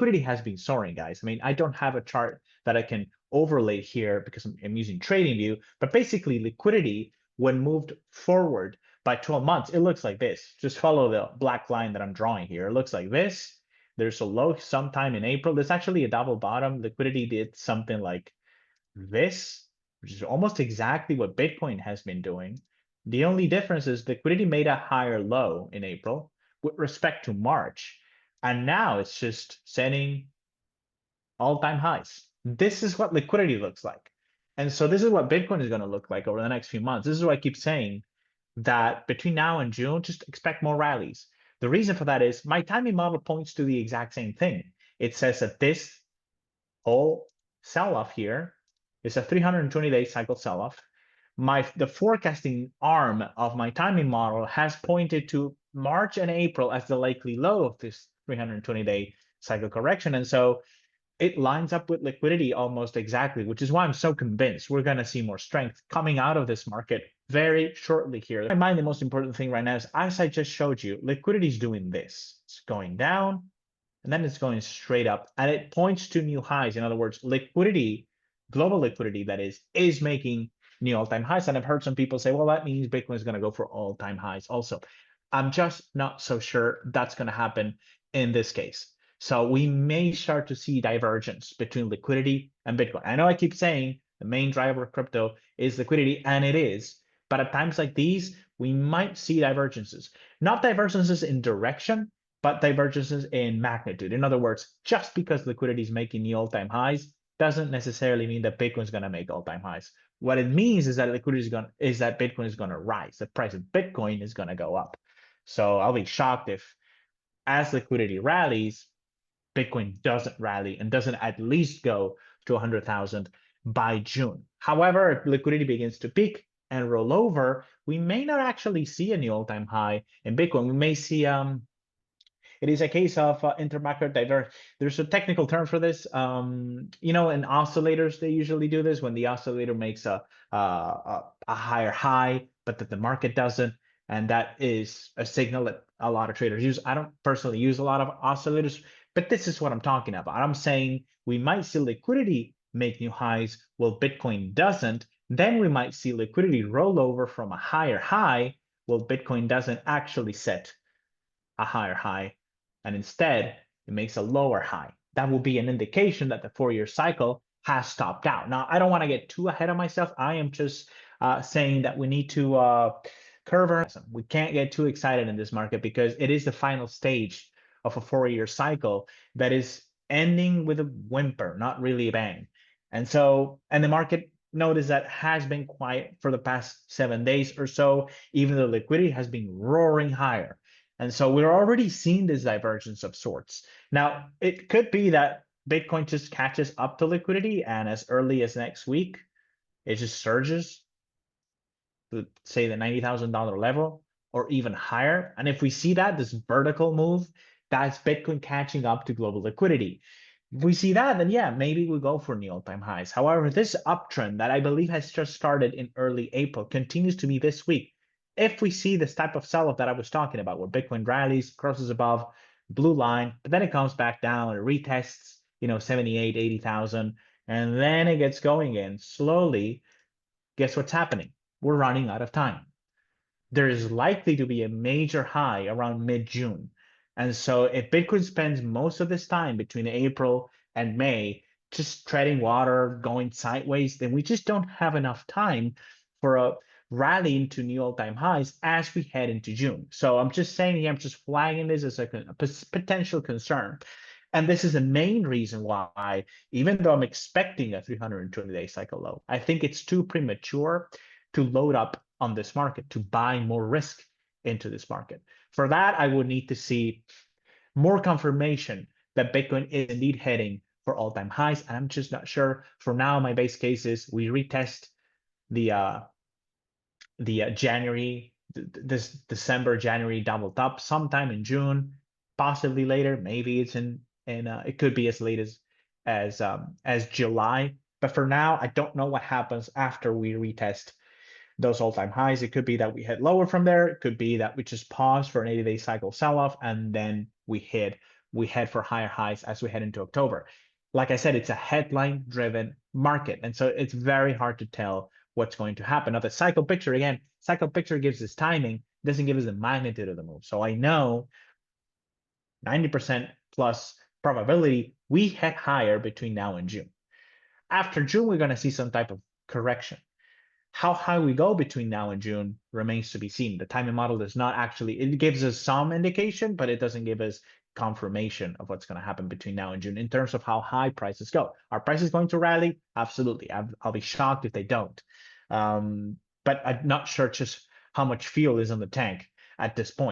liquidity has been soaring, guys. I mean, I don't have a chart that I can overlay here because I'm using TradingView, but basically liquidity when moved forward by 12 months, it looks like this. Just follow the black line that I'm drawing here. It looks like this. There's a low sometime in April. There's actually a double bottom. Liquidity did something like this, which is almost exactly what Bitcoin has been doing. The only difference is liquidity made a higher low in April with respect to March. And now it's just setting all-time highs. This is what liquidity looks like. And so this is what Bitcoin is going to look like over the next few months. This is why I keep saying that between now and June, just expect more rallies. The reason for that is my timing model points to the exact same thing. It says that this whole sell-off here is a 320-day cycle sell-off. The forecasting arm of my timing model has pointed to March and April as the likely low of this 320-day cycle correction. And so it lines up with liquidity almost exactly, which is why I'm so convinced we're going to see more strength coming out of this market very shortly here. In my mind, the most important thing right now is, as I just showed you, liquidity is doing this. It's going down, and then it's going straight up, and it points to new highs. In other words, liquidity, global liquidity, that is making new all-time highs. And I've heard some people say, well, that means Bitcoin is going to go for all-time highs also. I'm just not so sure that's going to happen in this case. So we may start to see divergence between liquidity and Bitcoin. I know I keep saying the main driver of crypto is liquidity, and it is. But at times like these, we might see divergences. Not divergences in direction, but divergences in magnitude. In other words, just because liquidity is making new all-time highs doesn't necessarily mean that Bitcoin is going to make all-time highs. What it means is that Bitcoin is going to rise. The price of Bitcoin is going to go up. So I'll be shocked if, as liquidity rallies, Bitcoin doesn't rally and doesn't at least go to 100,000 by June. However, if liquidity begins to peak and roll over, we may not actually see a new all-time high in Bitcoin. We may see it is a case of intermarket divergence. There's a technical term for this. In oscillators, they usually do this when the oscillator makes a higher high, but that the market doesn't. And that is a signal that a lot of traders use. I don't personally use a lot of oscillators, but this is what I'm talking about. I'm saying we might see liquidity make new highs while Bitcoin doesn't. Then we might see liquidity roll over from a higher high while Bitcoin doesn't actually set a higher high, and instead it makes a lower high. That will be an indication that the 4-year cycle has stopped out. Now, I don't want to get too ahead of myself. I am just saying that we need to curve our. We can't get too excited in this market because it is the final stage of a 4-year cycle that is ending with a whimper, not really a bang. And the market, notice that, has been quiet for the past 7 days or so, even though liquidity has been roaring higher. And so we're already seeing this divergence of sorts. Now, it could be that Bitcoin just catches up to liquidity, and as early as next week, it just surges to, say, the $90,000 level or even higher. And if we see that, this vertical move, that's Bitcoin catching up to global liquidity. If we see that, then yeah, maybe we go for new all-time highs. However, this uptrend that I believe has just started in early April continues to be this week. If we see this type of sell-off that I was talking about, where Bitcoin rallies, crosses above blue line, but then it comes back down, it retests, 78, 80,000, and then it gets going again slowly, guess what's happening? We're running out of time. There is likely to be a major high around mid-June. And so if Bitcoin spends most of this time between April and May just treading water, going sideways, then we just don't have enough time for a rally into new all-time highs as we head into June. So I'm just saying here, I'm just flagging this as a potential concern. And this is the main reason why, even though I'm expecting a 320-day cycle low, I think it's too premature to load up on this market, to buy more risk into this market. For that, I would need to see more confirmation that Bitcoin is indeed heading for all-time highs. And I'm just not sure. For now, my base case is we retest the this December, January double top sometime in June, possibly later. Maybe it's it could be as late as July. But for now, I don't know what happens after we retest those all-time highs. It could be that we head lower from there. It could be that we just pause for an 80-day cycle sell-off and then we hit we head for higher highs as we head into October. Like I said, it's a headline driven market. And so it's very hard to tell what's going to happen. Now, the cycle picture, again, cycle picture gives us timing, doesn't give us the magnitude of the move. So I know 90% plus probability we head higher between now and June. After June, we're going to see some type of correction. How high we go between now and June remains to be seen. The timing model does not actually, it gives us some indication, but it doesn't give us confirmation of what's going to happen between now and June in terms of how high prices go. Are prices going to rally? Absolutely. I'll be shocked if they don't. But I'm not sure just how much fuel is in the tank at this point.